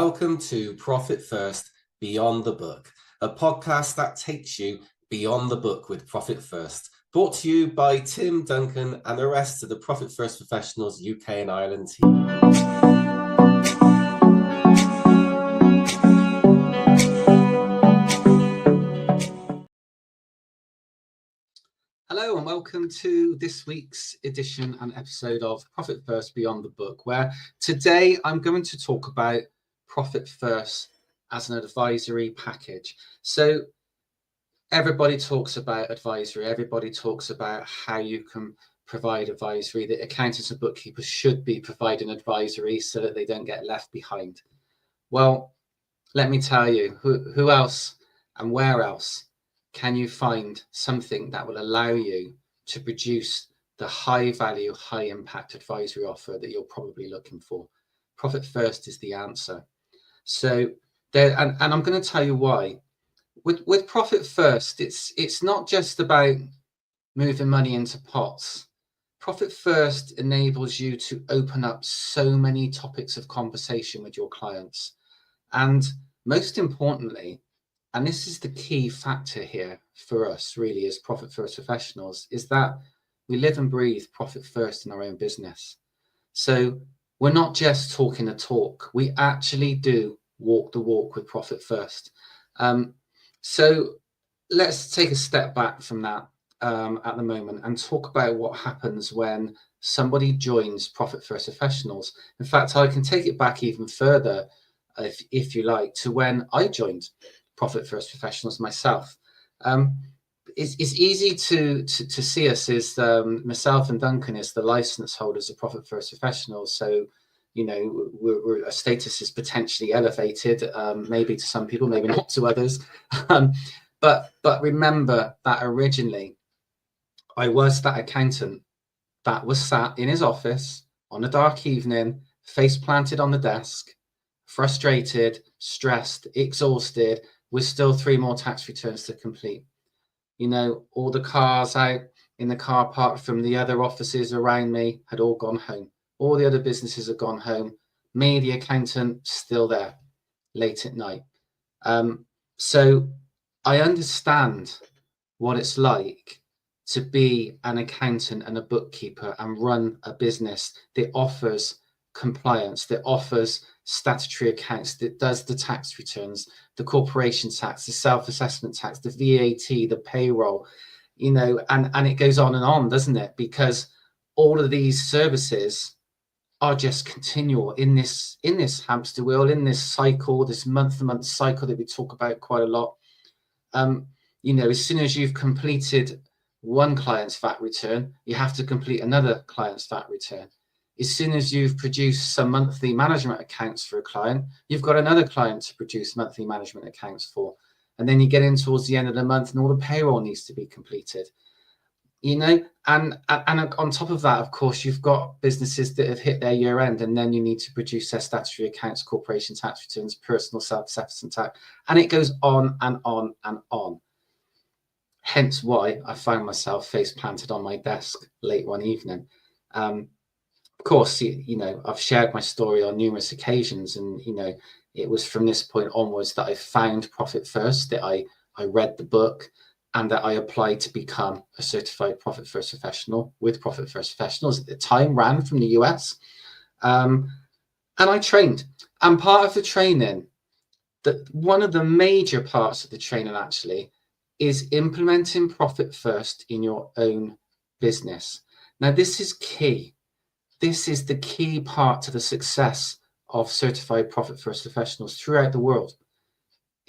Welcome to Profit First Beyond the Book, a podcast that takes you beyond the book with Profit First, brought to you by Tim, Duncan and the rest of the Profit First Professionals UK and Ireland team. Hello and welcome to this week's edition and episode of Profit First Beyond the Book, where today I'm going to talk about Profit First as an advisory package. So everybody talks about advisory, everybody talks about how you can provide advisory, that accountants and bookkeepers should be providing advisory so that they don't get left behind. Well, let me tell you, who else and where else can you find something that will allow you to produce the high value, high impact advisory offer that you're probably looking for? Profit First is the answer. So there, and I'm going to tell you why. With Profit First, it's not just about moving money into pots. Profit First enables you to open up so many topics of conversation with your clients. And most importantly, and this is the key factor here for us really as Profit First professionals, is that we live and breathe Profit First in our own business. So we're not just talking the talk, we actually do walk the walk with Profit First. So let's take a step back from that at the moment and talk about what happens when somebody joins Profit First Professionals. In fact, I can take it back even further, if you like, to when I joined Profit First Professionals myself. It's easy to see us as myself and Duncan as the license holders of Profit First Professionals. So, you know, our status is potentially elevated, maybe to some people, maybe not to others. But remember that originally I was that accountant that was sat in his office on a dark evening, face planted on the desk, frustrated, stressed, exhausted, with still 3 more tax returns to complete. You know, all the cars out in the car park from the other offices around me had all gone home. All the other businesses had gone home. Me, the accountant, still there late at night. So I understand what it's like to be an accountant and a bookkeeper and run a business that offers compliance, that offers statutory accounts, that does the tax returns, the corporation tax, the self-assessment tax, the VAT, the payroll, you know, and it goes on, doesn't it? Because all of these services are just continual in this hamster wheel, in this cycle, this month-to-month cycle that we talk about quite a lot. You know, as soon as you've completed one client's VAT return, you have to complete another client's VAT return. As soon as you've produced some monthly management accounts for a client, you've got another client to produce monthly management accounts for. And then you get in towards the end of the month and all the payroll needs to be completed. You know, and on top of that, of course, you've got businesses that have hit their year end, and then you need to produce their statutory accounts, corporation tax returns, personal self-assessment tax, and it goes on and on and on. Hence why I found myself face planted on my desk late one evening. Of course, you know, I've shared my story on numerous occasions, and you know, it was from this point onwards that I found Profit First, that I read the book, and that I applied to become a certified Profit First professional with Profit First Professionals. At the time, ran from the US, and I trained. And part of the training, that one of the major parts of the training actually, is implementing Profit First in your own business. Now, this is key. This is the key part to the success of certified Profit First professionals throughout the world,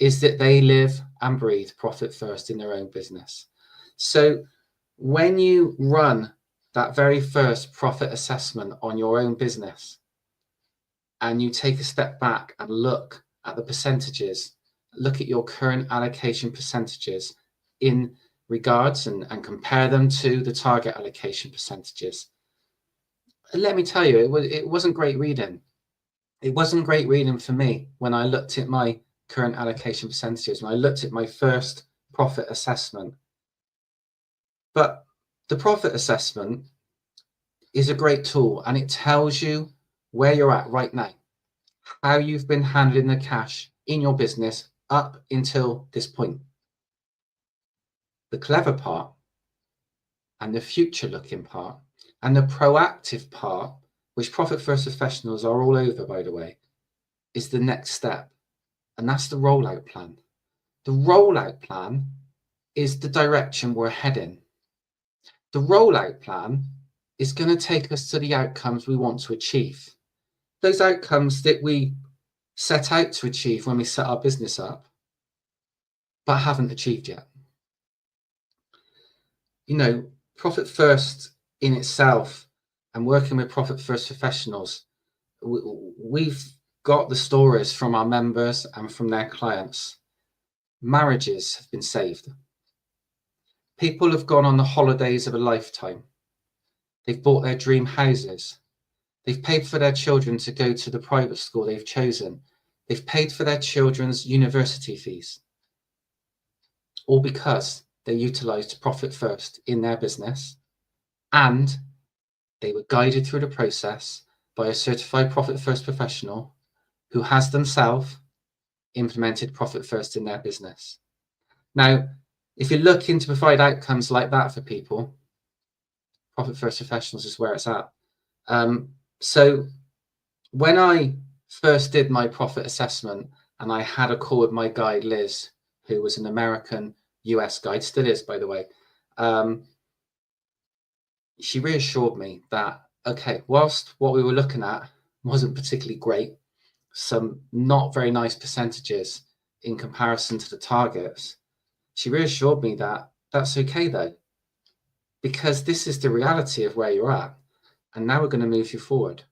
is that they live and breathe Profit First in their own business. So when you run that very first profit assessment on your own business, and you take a step back and look at the percentages, look at your current allocation percentages in regards and compare them to the target allocation percentages. Let me tell you, it wasn't great reading. It wasn't great reading for me when I looked at my current allocation percentages, when I looked at my first profit assessment. But the profit assessment is a great tool, and it tells you where you're at right now, how you've been handling the cash in your business up until this point. The clever part and the future looking part and the proactive part, which Profit First professionals are all over, by the way, is the next step. And that's the rollout plan. The rollout plan is the direction we're heading. The rollout plan is going to take us to the outcomes we want to achieve. Those outcomes that we set out to achieve when we set our business up, but haven't achieved yet. You know, Profit First in itself and working with Profit First professionals, we've got the stories from our members and from their clients. Marriages have been saved. People have gone on the holidays of a lifetime. They've bought their dream houses. They've paid for their children to go to the private school they've chosen. They've paid for their children's university fees. All because they utilised Profit First in their business, and they were guided through the process by a certified Profit First professional who has themselves implemented Profit First in their business. Now, if you're looking to provide outcomes like that for people, Profit First professionals is where it's at. So when I first did my profit assessment and I had a call with my guide, Liz, who was an American US guide, still is, by the way, she reassured me that, okay, whilst what we were looking at wasn't particularly great, some not very nice percentages in comparison to the targets, she reassured me that that's okay though, because this is the reality of where you're at. And now we're going to move you forward.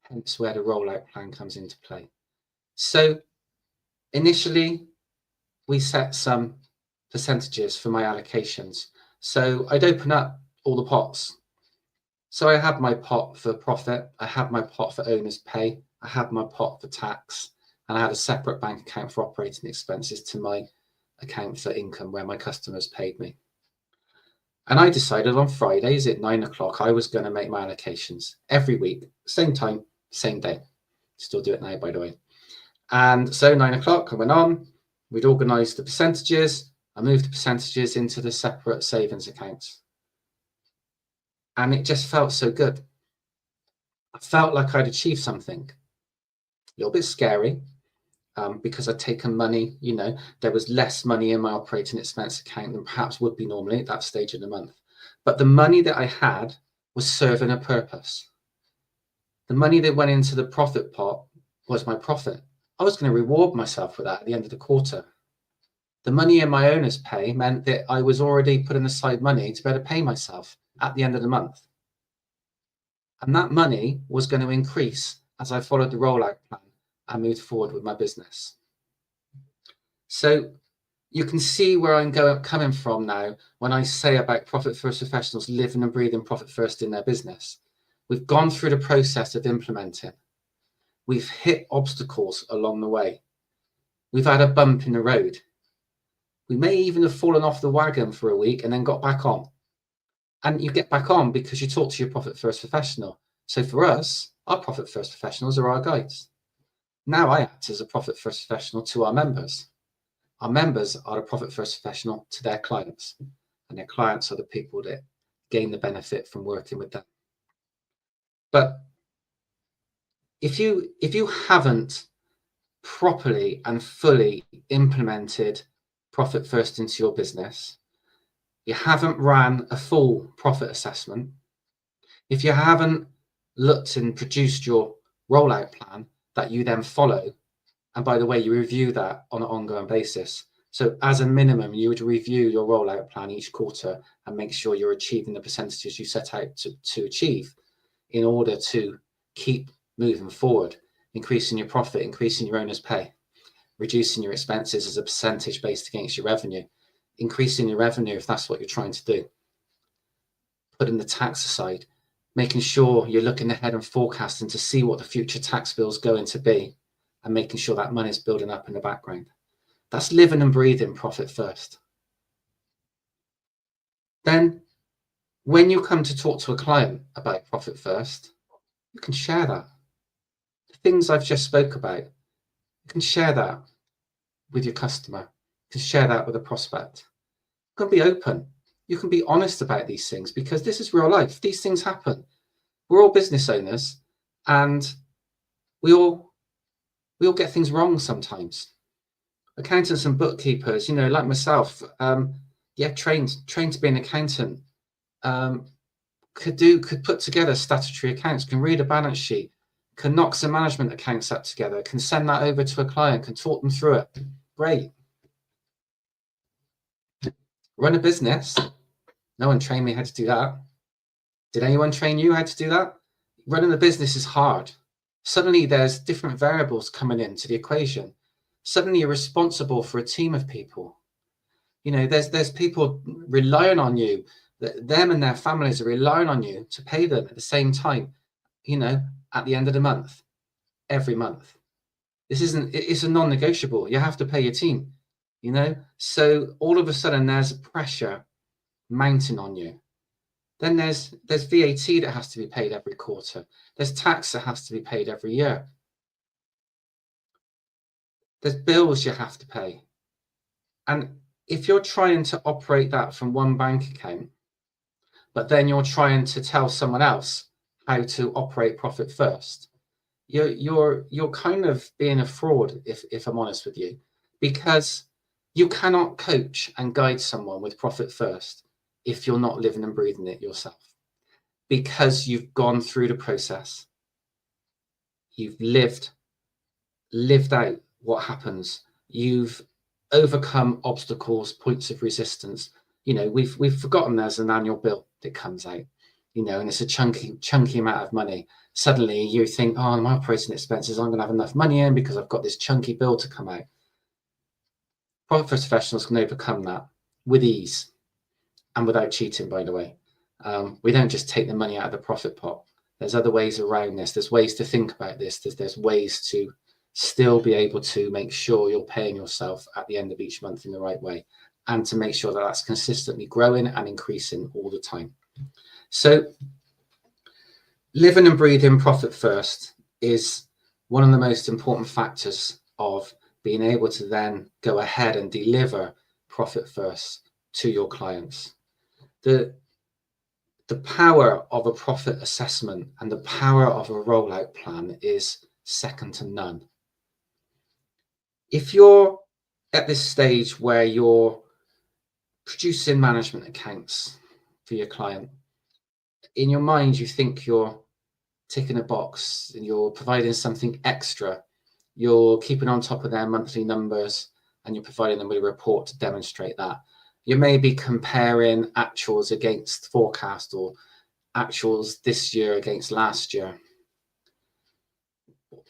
Hence where the rollout plan comes into play. So initially, we set some percentages for my allocations. So I'd open up all the pots. So I had my pot for profit, I had my pot for owner's pay, I had my pot for tax, and I had a separate bank account for operating expenses to my account for income where my customers paid me. And I decided on Fridays at 9 o'clock, I was going to make my allocations every week, same time, same day. Still do it now, by the way. And so 9 o'clock, I went on, we'd organised the percentages, I moved the percentages into the separate savings accounts. And it just felt so good. I felt like I'd achieved something. A little bit scary, because I'd taken money, you know, there was less money in my operating expense account than perhaps would be normally at that stage of the month. But the money that I had was serving a purpose. The money that went into the profit pot was my profit. I was going to reward myself with that at the end of the quarter. The money in my owner's pay meant that I was already putting aside money to better pay myself at the end of the month. And that money was going to increase as I followed the rollout plan and moved forward with my business. So you can see where I'm coming from now when I say about Profit First professionals living and breathing Profit First in their business. We've gone through the process of implementing. We've hit obstacles along the way. We've had a bump in the road. We may even have fallen off the wagon for a week and then got back on. And you get back on because you talk to your Profit First professional. So for us, our Profit First professionals are our guides. Now I act as a Profit First professional to our members. Our members are a Profit First professional to their clients, and their clients are the people that gain the benefit from working with them. But if you haven't properly and fully implemented Profit First into your business, you haven't ran a full profit assessment, if you haven't looked and produced your rollout plan that you then follow, and by the way, you review that on an ongoing basis. So as a minimum, you would review your rollout plan each quarter and make sure you're achieving the percentages you set out to achieve in order to keep moving forward, increasing your profit, increasing your owner's pay, reducing your expenses as a percentage based against your revenue, increasing your revenue if that's what you're trying to do, putting the tax aside, making sure you're looking ahead and forecasting to see what the future tax bill is going to be, and making sure that money is building up in the background. That's living and breathing Profit First. Then when you come to talk to a client about Profit First, you can share that. The things I've just spoke about, you can share that with your customer. You can share that with a prospect. You can be open. You can be honest about these things, because this is real life. These things happen. We're all business owners, and we all get things wrong sometimes. Accountants and bookkeepers, like myself, trained to be an accountant, could put together statutory accounts, can read a balance sheet, can knock some management accounts up together, can send that over to a client, can talk them through it. Great. Run a business. No one trained me how to do that. Did anyone train you how to do that? Running a business is hard. Suddenly there's different variables coming into the equation. Suddenly you're responsible for a team of people. There's people relying on you, them and their families are relying on you to pay them at the same time, at the end of the month, every month. It's a non-negotiable. You have to pay your team, So all of a sudden there's a pressure mounting on you. Then there's VAT that has to be paid every quarter. There's tax that has to be paid every year. There's bills you have to pay. And if you're trying to operate that from one bank account, but then you're trying to tell someone else how to operate Profit First, you're kind of being a fraud, if I'm honest with you, because you cannot coach and guide someone with Profit First if you're not living and breathing it yourself, because you've gone through the process. You've lived out what happens. You've overcome obstacles, points of resistance. We've forgotten there's an annual bill that comes out, and it's a chunky amount of money. Suddenly you think, oh, my operating expenses, I'm going to have enough money in because I've got this chunky bill to come out. Profit professionals can overcome that with ease and without cheating, by the way. We don't just take the money out of the profit pot. There's other ways around this. There's ways to think about this. There's ways to still be able to make sure you're paying yourself at the end of each month in the right way, and to make sure that that's consistently growing and increasing all the time. So living and breathing Profit First is one of the most important factors of being able to then go ahead and deliver Profit First to your clients. The power of a profit assessment and the power of a rollout plan is second to none. If you're at this stage where you're producing management accounts for your client, in your mind you think you're ticking a box and you're providing something extra, you're keeping on top of their monthly numbers, and you're providing them with a report to demonstrate that. You may be comparing actuals against forecast, or actuals this year against last year.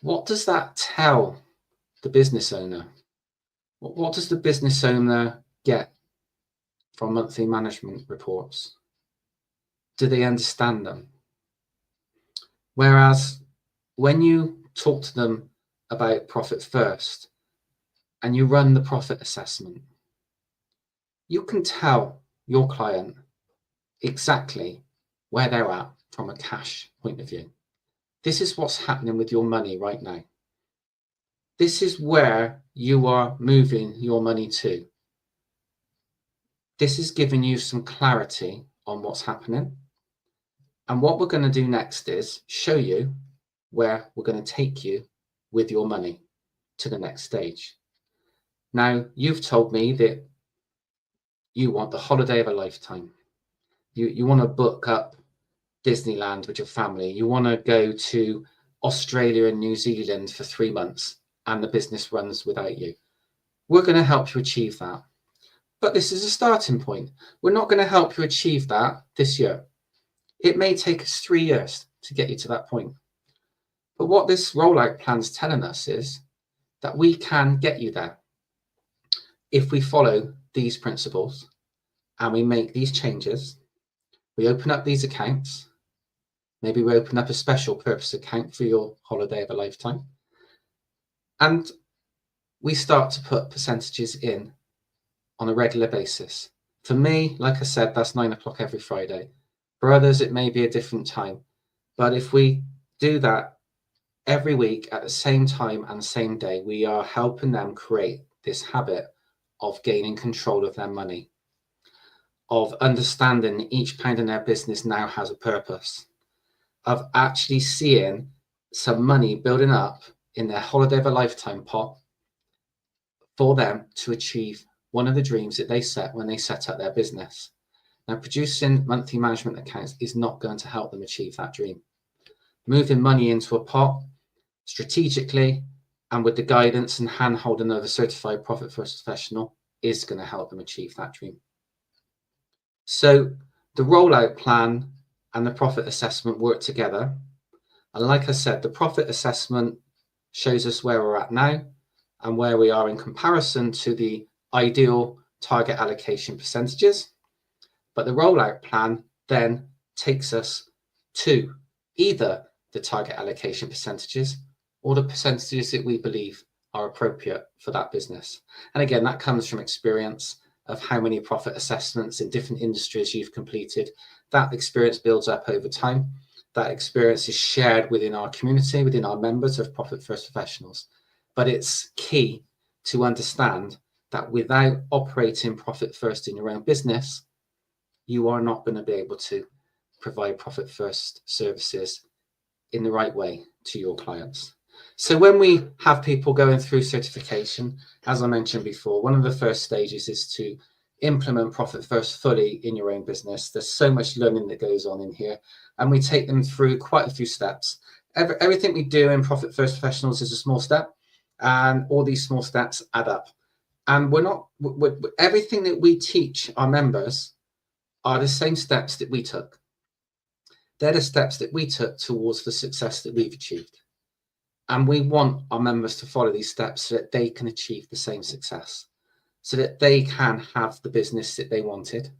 What does that tell the business owner? What does the business owner get from monthly management reports? Do they understand them? Whereas when you talk to them about Profit First and you run the profit assessment, you can tell your client exactly where they're at from a cash point of view. This is what's happening with your money right now. This is where you are moving your money to. This is giving you some clarity on what's happening. And what we're going to do next is show you where we're going to take you with your money to the next stage. Now, you've told me that you want the holiday of a lifetime. You want to book up Disneyland with your family. You want to go to Australia and New Zealand for 3 months, and the business runs without you. We're going to help you achieve that. But this is a starting point. We're not going to help you achieve that this year. It may take us 3 years to get you to that point. But what this rollout plan is telling us is that we can get you there if we follow these principles and we make these changes. We open up these accounts. Maybe we open up a special purpose account for your holiday of a lifetime. And we start to put percentages in on a regular basis. For me, like I said, that's 9 o'clock every Friday. For others, it may be a different time. But if we do that every week at the same time and same day, we are helping them create this habit of gaining control of their money, of understanding each pound in their business now has a purpose, of actually seeing some money building up in their holiday of a lifetime pot for them to achieve one of the dreams that they set when they set up their business. Now, producing monthly management accounts is not going to help them achieve that dream. Moving money into a pot strategically and with the guidance and hand-holding of a certified profit first professional is going to help them achieve that dream. So the rollout plan and the profit assessment work together. And like I said, the profit assessment shows us where we're at now and where we are in comparison to the ideal target allocation percentages. But the rollout plan then takes us to either the target allocation percentages or the percentages that we believe are appropriate for that business. And again, that comes from experience of how many profit assessments in different industries you've completed. That experience builds up over time. That experience is shared within our community, within our members of Profit First Professionals. But it's key to understand that without operating Profit First in your own business, you are not going to be able to provide Profit First services in the right way to your clients. So when we have people going through certification, as I mentioned before, one of the first stages is to implement Profit First fully in your own business. There's so much learning that goes on in here, and we take them through quite a few steps. Everything we do in Profit First Professionals is a small step, and all these small steps add up. And everything that we teach our members are the same steps that we took. They're the steps that we took towards the success that we've achieved. And we want our members to follow these steps so that they can achieve the same success, so that they can have the business that they wanted.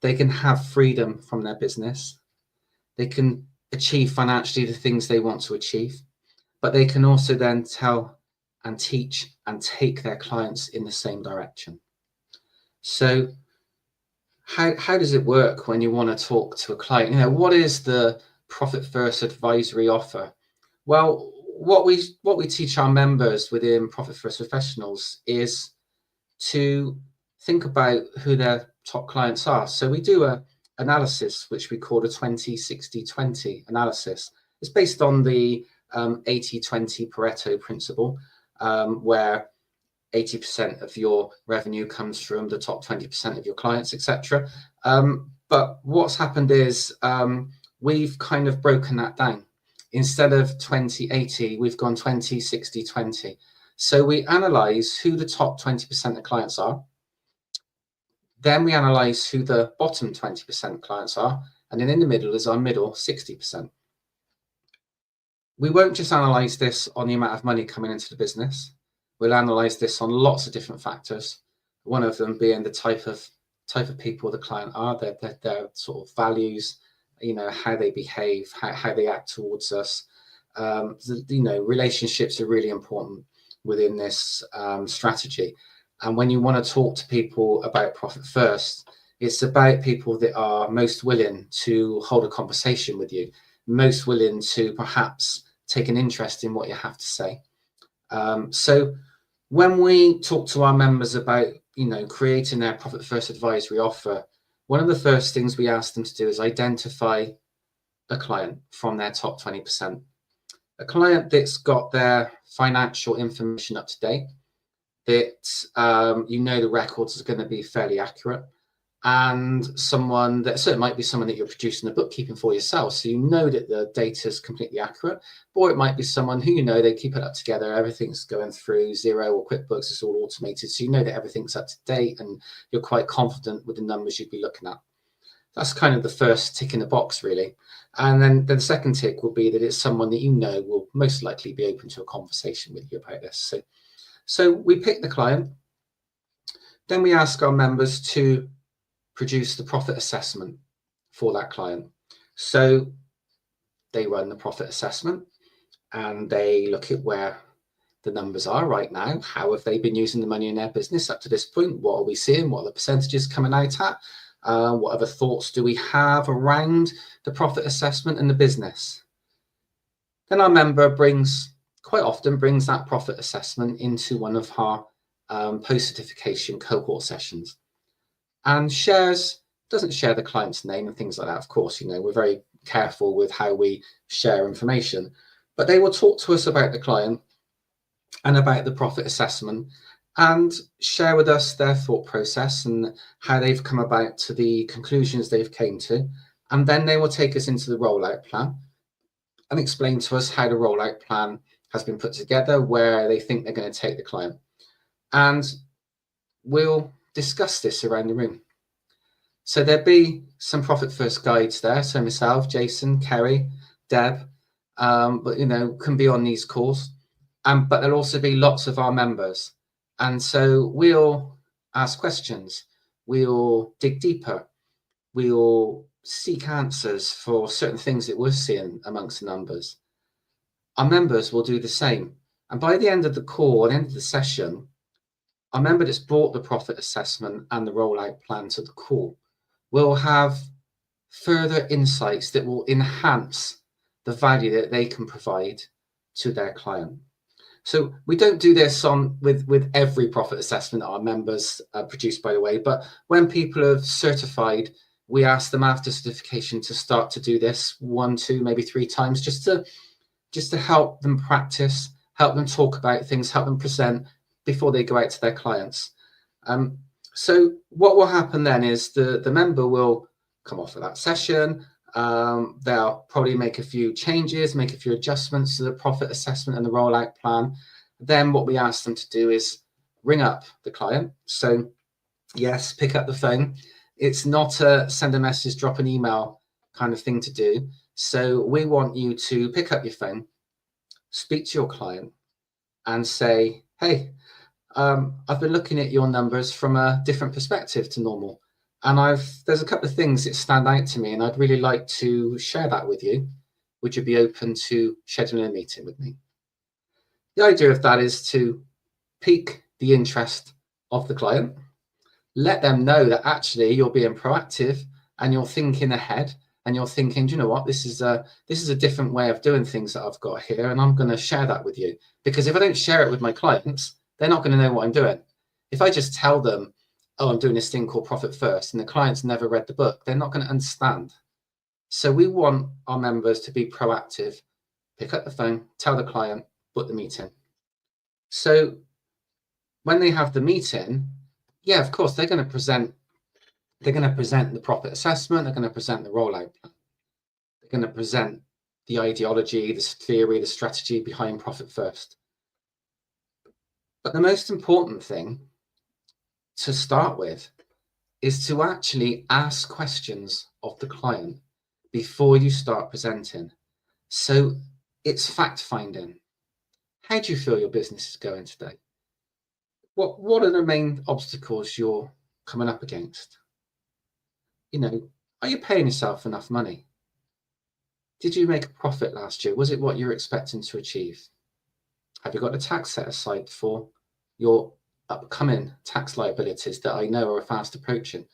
They can have freedom from their business. They can achieve financially the things they want to achieve, but they can also then tell and teach and take their clients in the same direction. So how does it work when you want to talk to a client? You know, what is the Profit First advisory offer? Well, what we teach our members within Profit First Professionals is to think about who their top clients are. So we do a analysis which we call a 20-60-20 analysis. It's based on the 80-20 Pareto principle, where 80% of your revenue comes from the top 20% of your clients, etc. But what's happened is we've kind of broken that down. Instead of 20-80, we've gone 20-60-20. So we analyze who the top 20% of clients are. Then we analyze who the bottom 20% clients are. And then in the middle is our middle 60%. We won't just analyze this on the amount of money coming into the business. We'll analyze this on lots of different factors. One of them being the type of people the client are, their sort of values, you know, how they behave, how they act towards us. You know, relationships are really important within this strategy. And when you want to talk to people about Profit First, it's about people that are most willing to hold a conversation with you, most willing to perhaps take an interest in what you have to say. So when we talk to our members about, you know, creating their Profit First advisory offer, one of the first things we ask them to do is identify a client from their top 20%. A client that's got their financial information up to date, that you know the records are going to be fairly accurate, and someone that, so it might be someone that you're producing the bookkeeping for yourself, so you know that the data is completely accurate, or it might be someone who, you know, they keep it up together, everything's going through Xero or QuickBooks, it's all automated, so you know that everything's up to date and you're quite confident with the numbers you'd be looking at. That's kind of the first tick in the box, really. And then the second tick will be that it's someone that you know will most likely be open to a conversation with you about this. So we pick the client, then we ask our members to produce the profit assessment for that client. So they run the profit assessment and they look at where the numbers are right now. How have they been using the money in their business up to this point? What are we seeing? What are the percentages coming out at? What other thoughts do we have around the profit assessment and the business? Then our member brings quite often brings that profit assessment into one of our post-certification cohort sessions and doesn't share the client's name and things like that. Of course, we're very careful with how we share information, but they will talk to us about the client and about the profit assessment and share with us their thought process and how they've come about to the conclusions they've came to. And then they will take us into the rollout plan and explain to us how the rollout plan has been put together, where they think they're going to take the client. And we'll discuss this around the room. So there'll be some profit first guides there. So myself, Jason, Kerry, Deb, but can be on these calls. But there'll also be lots of our members. And so we'll ask questions, we'll dig deeper, we'll seek answers for certain things that we're seeing amongst the numbers. Our members will do the same. And by the end of the call, at the end of the session, our member that's brought the profit assessment and the rollout plan to the call will have further insights that will enhance the value that they can provide to their client. So we don't do this with every profit assessment that our members produce, by the way, but when people have certified, we ask them after certification to start to do this 1, 2, maybe 3 times, just to help them practice, help them talk about things, help them present before they go out to their clients. So what will happen then is the member will come off of that session. They'll probably make a few changes, make a few adjustments to the profit assessment and the rollout plan. Then what we ask them to do is ring up the client. So yes, pick up the phone. It's not a send a message, drop an email kind of thing to do. So we want you to pick up your phone, speak to your client and say, hey, I've been looking at your numbers from a different perspective to normal. And there's a couple of things that stand out to me, and I'd really like to share that with you. Would you be open to scheduling a meeting with me? The idea of that is to pique the interest of the client, let them know that actually you're being proactive and you're thinking ahead and you're thinking, do you know what, this is a different way of doing things that I've got here, and I'm going to share that with you. Because if I don't share it with my clients, they're not going to know what I'm doing. If I just tell them, oh, I'm doing this thing called Profit First, and the client's never read the book, they're not going to understand. So we want our members to be proactive, pick up the phone, tell the client, book the meeting. So when they have the meeting, yeah, of course, they're going to present the profit assessment, they're going to present the rollout plan, they're going to present the ideology, the theory, the strategy behind Profit First. But the most important thing to start with is to actually ask questions of the client before you start presenting. So it's fact finding. How do you feel your business is going today? What are the main obstacles you're coming up against? Are you paying yourself enough money? Did you make a profit last year? Was it what you're expecting to achieve? Have you got a tax set aside for your upcoming tax liabilities that I know are fast approaching?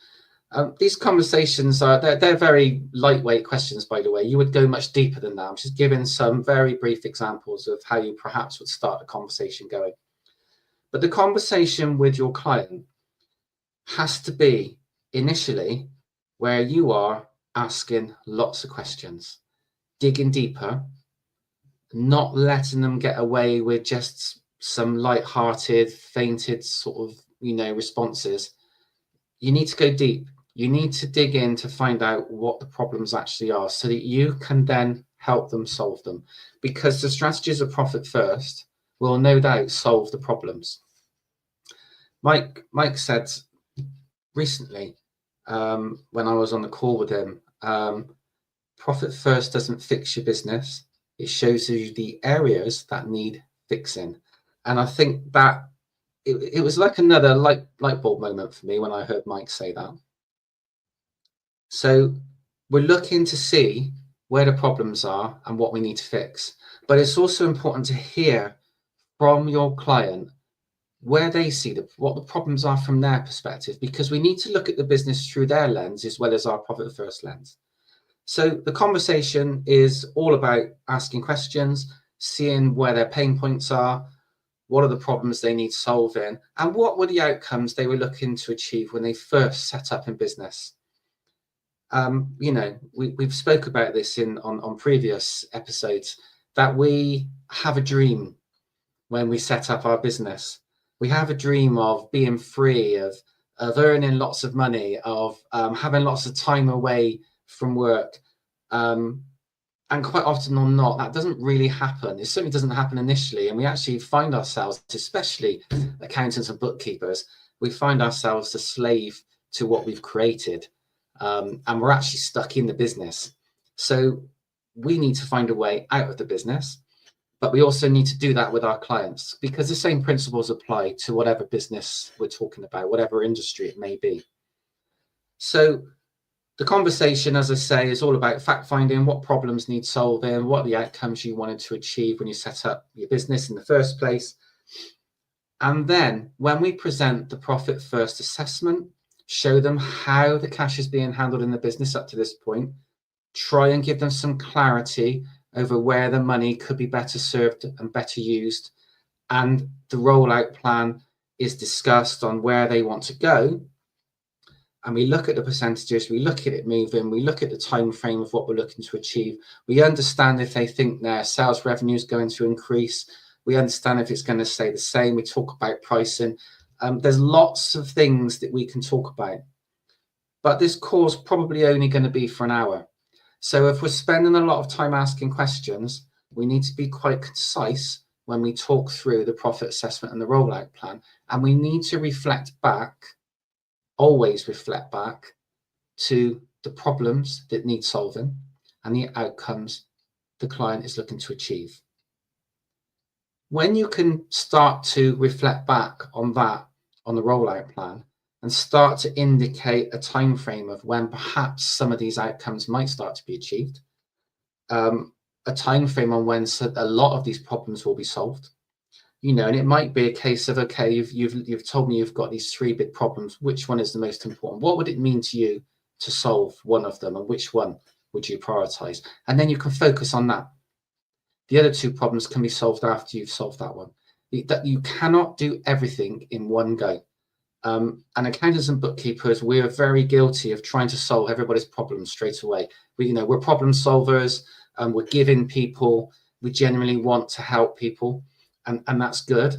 These conversations they're very lightweight questions, by the way. You would go much deeper than that. I'm just giving some very brief examples of how you perhaps would start a conversation going. But the conversation with your client has to be initially where you are asking lots of questions, digging deeper, not letting them get away with just some light-hearted, fainted sort of, responses. You need to go deep. You need to dig in to find out what the problems actually are so that you can then help them solve them. Because the strategies of Profit First will no doubt solve the problems. Mike said recently, when I was on the call with him, Profit First doesn't fix your business. It shows you the areas that need fixing. And I think that it was like another light bulb moment for me when I heard Mike say that. So we're looking to see where the problems are and what we need to fix. But it's also important to hear from your client where they see what the problems are from their perspective, because we need to look at the business through their lens as well as our Profit First lens. So the conversation is all about asking questions, seeing where their pain points are, what are the problems they need solving, and what were the outcomes they were looking to achieve when they first set up in business. We've spoke about this on previous episodes, that we have a dream when we set up our business. We have a dream of being free, of earning lots of money, of having lots of time away from work. And quite often or not, that doesn't really happen. It certainly doesn't happen initially. And we actually find ourselves, especially accountants and bookkeepers, we find ourselves a slave to what we've created. And we're actually stuck in the business. So we need to find a way out of the business. But we also need to do that with our clients, because the same principles apply to whatever business we're talking about, whatever industry it may be. So the conversation, as I say, is all about fact finding, what problems need solving, what are the outcomes you wanted to achieve when you set up your business in the first place. And then when we present the profit first assessment, show them how the cash is being handled in the business up to this point, try and give them some clarity over where the money could be better served and better used. And the rollout plan is discussed on where they want to go. And we look at the percentages, we look at it moving, we look at the time frame of what we're looking to achieve. We understand if they think their sales revenue is going to increase. We understand if it's going to stay the same. We talk about pricing. There's lots of things that we can talk about. But this call's probably only going to be for an hour. So if we're spending a lot of time asking questions, we need to be quite concise when we talk through the profit assessment and the rollout plan. And we need to reflect back, always reflect back to the problems that need solving and the outcomes the client is looking to achieve. When you can start to reflect back on that, on the rollout plan, and start to indicate a time frame of when perhaps some of these outcomes might start to be achieved, a time frame on when a lot of these problems will be solved. And it might be a case of, okay, you've told me you've got these 3 big problems. Which one is the most important? What would it mean to you to solve one of them, and which one would you prioritize? And then you can focus on that. The other 2 problems can be solved after you've solved that one. That you cannot do everything in one go. And accountants and bookkeepers, we are very guilty of trying to solve everybody's problems straight away. We're problem solvers, and we're giving people. We genuinely want to help people. And that's good,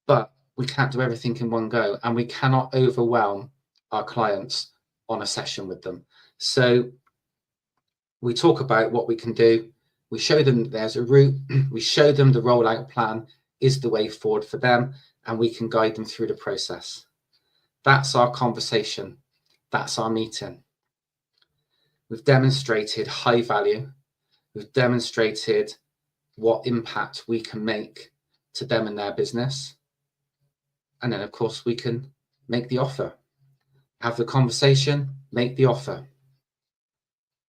but we can't do everything in one go, and we cannot overwhelm our clients on a session with them. So we talk about what we can do. We show them that there's a route. We show them the rollout plan is the way forward for them, and we can guide them through the process. That's our conversation. That's our meeting. We've demonstrated high value. We've demonstrated what impact we can make to them and their business. And then, of course, we can make the offer. Have the conversation, make the offer.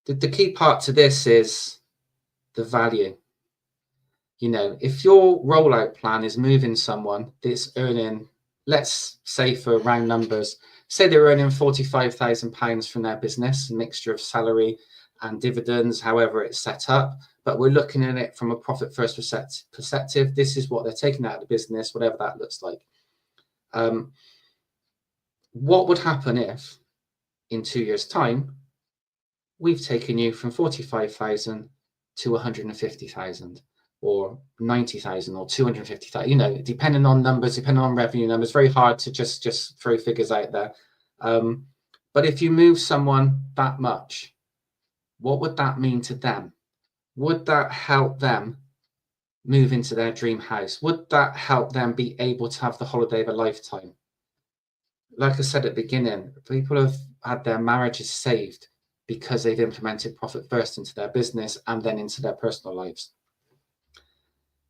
The key part to this is the value. If your rollout plan is moving someone that's earning, let's say for round numbers, say they're earning £45,000 from their business, a mixture of salary and dividends, however it's set up. But we're looking at it from a profit first perspective. This is what they're taking out of the business, whatever that looks like. What would happen if in 2 years' time, we've taken you from 45,000 to 150,000 or 90,000 or 250,000, depending on numbers, depending on revenue numbers. Very hard to just throw figures out there. But if you move someone that much, what would that mean to them? Would that help them move into their dream house? Would that help them be able to have the holiday of a lifetime? Like I said at the beginning, people have had their marriages saved because they've implemented profit first into their business and then into their personal lives.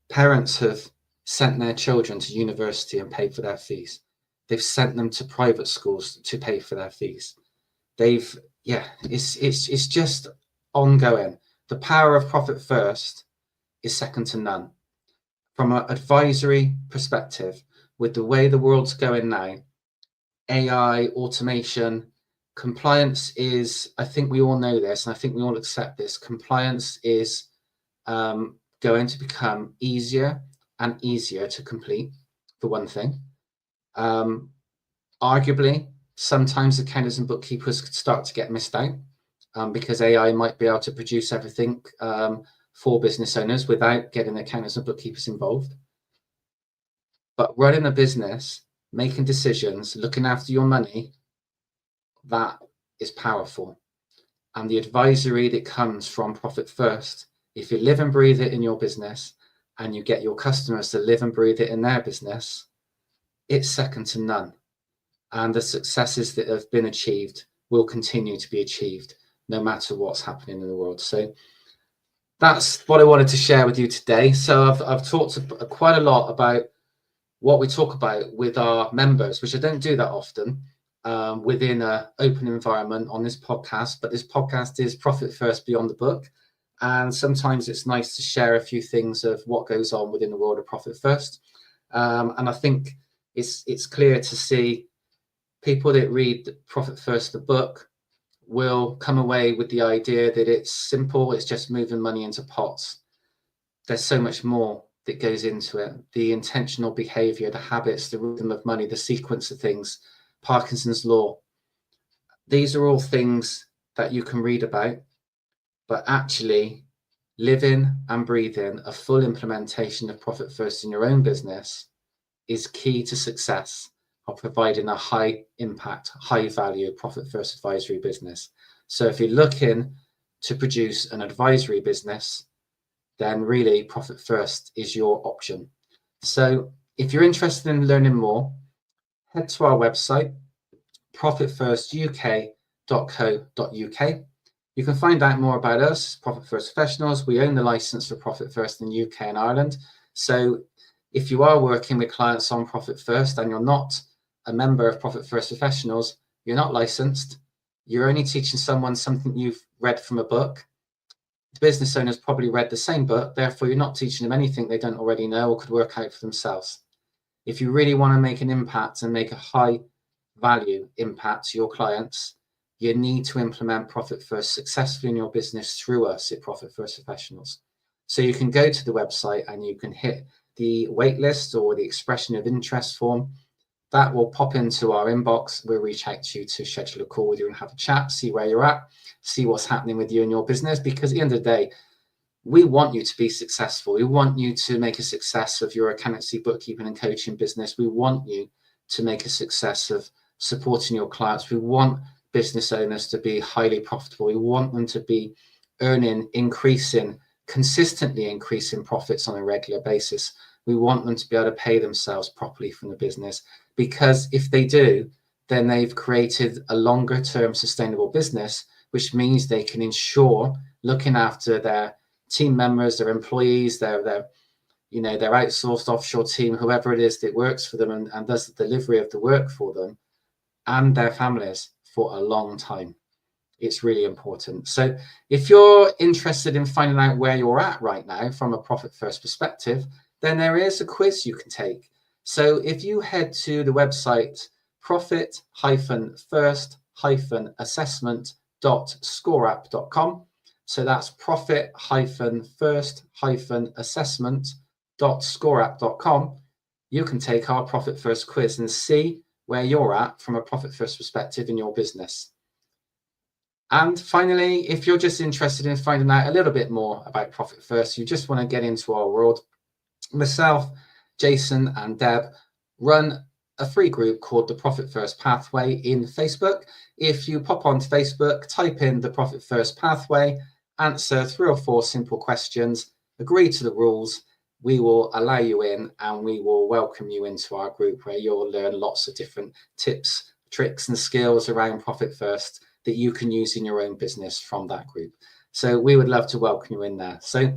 Parents have sent their children to university and paid for their fees. They've sent them to private schools to pay for their fees. It's just ongoing. The power of profit first is second to none. From an advisory perspective, with the way the world's going now, AI, automation, compliance is, I think we all know this, and I think we all accept this, compliance is going to become easier and easier to complete, for one thing. Arguably, sometimes accountants and bookkeepers could start to get missed out because AI might be able to produce everything for business owners without getting accountants and bookkeepers involved. But running a business, making decisions, looking after your money, that is powerful. And the advisory that comes from Profit First, if you live and breathe it in your business and you get your customers to live and breathe it in their business, it's second to none. And the successes that have been achieved will continue to be achieved no matter what's happening in the world. So that's what I wanted to share with you today. So I've talked quite a lot about what we talk about with our members, which I don't do that often within an open environment on this podcast. But this podcast is Profit First Beyond the Book. And sometimes it's nice to share a few things of what goes on within the world of Profit First. And I think it's clear to see people that read Profit First, the book, will come away with the idea that it's simple, it's just moving money into pots. There's so much more that goes into it. The intentional behavior, the habits, the rhythm of money, the sequence of things, Parkinson's law. These are all things that you can read about, but actually living and breathing a full implementation of Profit First in your own business is key to success of providing a high impact, high value Profit First advisory business. So if you're looking to produce an advisory business, then really Profit First is your option. So if you're interested in learning more, head to our website, profitfirstuk.co.uk. You can find out more about us, Profit First Professionals. We own the license for Profit First in the UK and Ireland. So if you are working with clients on Profit First and you're not a member of Profit First Professionals, you're not licensed, you're only teaching someone something you've read from a book. The business owner's probably read the same book, therefore you're not teaching them anything they don't already know or could work out for themselves. If you really want to make an impact and make a high value impact to your clients, you need to implement Profit First successfully in your business through us at Profit First Professionals. So you can go to the website and you can hit the waitlist or the expression of interest form. That will pop into our inbox. We'll reach out to you to schedule a call with you and have a chat, see where you're at, see what's happening with you and your business. Because at the end of the day, we want you to be successful. We want you to make a success of your accountancy, bookkeeping, and coaching business. We want you to make a success of supporting your clients. We want business owners to be highly profitable. We want them to be earning, consistently increasing profits on a regular basis. We want them to be able to pay themselves properly from the business, because if they do, then they've created a longer term sustainable business, which means they can ensure looking after their team members, their employees, their outsourced offshore team, whoever it is that works for them and does the delivery of the work for them, and their families for a long time. It's really important. So if you're interested in finding out where you're at right now from a Profit First perspective, then there is a quiz you can take. So if you head to the website profit-first-assessment.scoreup.com, so that's profit-first-assessment.scoreup.com, you can take our Profit First quiz and see where you're at from a Profit First perspective in your business. And finally, if you're just interested in finding out a little bit more about Profit First, you just want to get into our world, myself, Jason, and Deb run a free group called the Profit First Pathway in Facebook. If you pop onto Facebook, type in the Profit First Pathway, answer 3 or 4 simple questions, agree to the rules, we will allow you in and we will welcome you into our group, where you'll learn lots of different tips, tricks, and skills around Profit First that you can use in your own business from that group. So we would love to welcome you in there. So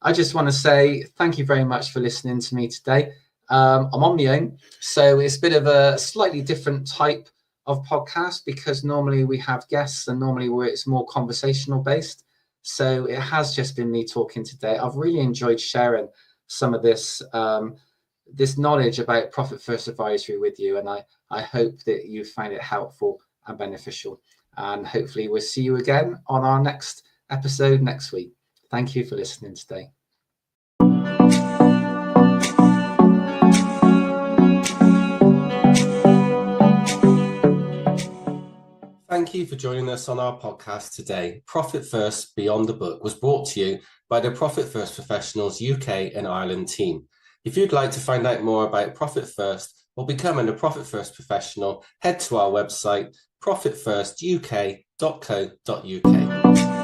I just want to say thank you very much for listening to me today. I'm on my own, so it's a bit of a slightly different type of podcast, because normally we have guests and normally it's more conversational based. So it has just been me talking today. I've really enjoyed sharing some of this knowledge about Profit First Advisory with you, and I hope that you find it helpful and beneficial. And hopefully we'll see you again on our next episode next week. Thank you for listening today. Thank you for joining us on our podcast today. Profit First Beyond the Book was brought to you by the Profit First Professionals UK and Ireland team. If you'd like to find out more about Profit First or becoming a Profit First professional, head to our website profitfirstuk.co.uk.